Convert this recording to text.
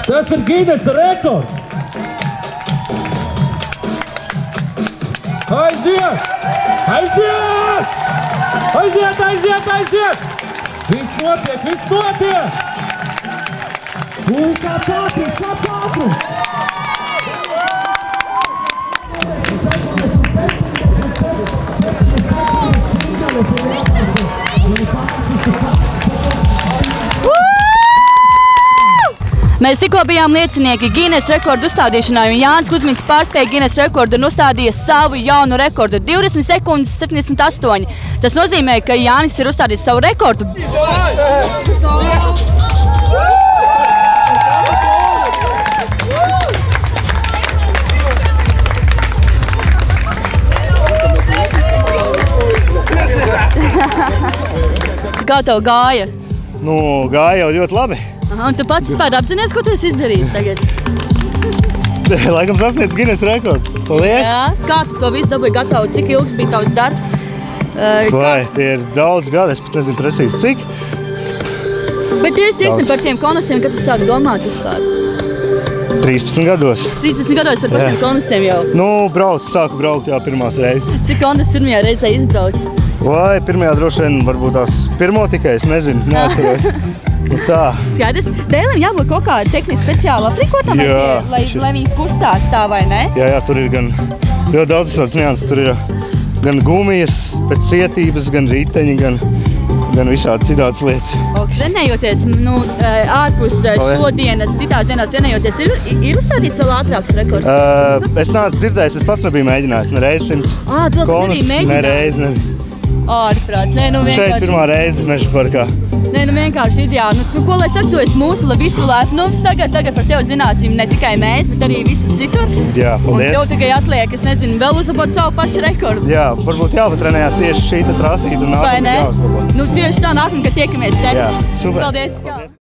Tas ir Ginesa rekords! Aiziet! Aiziet! Aiziet, aiziet, aiziet! Viss notiek, viss notiek! Kāds ātrums! Mēs tikko bijām liecinieki Ginesa rekordu uzstādīšanai, un Jānis Kuzmins pārspēja Ginesa rekordu un uzstādīja savu jaunu rekordu – 20 sekundes 78. Tas nozīmē, ka Jānis ir uzstādījis savu rekordu. Kā tev gāja? Nu, gāja jau ļoti labi. Aha, un tu pats vispār apzinies, ko tu esi izdarījis tagad? Laikam sasniedz Ginesa rekordu. Paldies! Jā, kā tu to visu dabūji gatavu? Cik ilgs bija tavs darbs? Vai, tie ir daudz gadi, es pat nezinu precīzi cik. Bet tieši tieksim par tiem konusiem, kad tu sāki domāt vispār? 13 gados. 13 gados par pašiem konusiem jau? Nu, sāku braukt jau pirmās reizes. Cik konus pirmajā reizē izbrauc? Vai, pirmajā droši vien varbūt tās pirmo tikai, es nezinu, neatceros. Nu tā. Skaidrs. Dēlim jābūt kaut kā tehniski speciāli aprīkotam, lai viņi kustās tā, vai ne? Jā, tur ir gan ļoti daudz visādas nianses. Tur ir gan gumijas pēc cietības, gan riteņi, gan visādi citādas lietas. Trenējoties, ārpus šodienas, citās dienās trenējoties, ir uzstādīts vēl ātrāks rekords? Es neesmu dzirdējis, es pats nebiju mēģinājis, ne reizi 100 konus, ne reizi. Ārprāts, vienkārši. Šeit pirmā reize Meža parkā. Vienkārši ideāli. Ko lai saka, tu esi mūsu visu lepnums tagad par tevi zināsim ne tikai mēs, bet arī visur citur. Jā, paldies. Un tev tikai atliek, es nezinu, vēl uzlabot savu pašu rekordu. Jā, varbūt jāpatrenējās tieši šī trasīta un nākamā jāuzlabot. Tieši tā nākamā, kad tiekamies te. Jā, super. Paldies.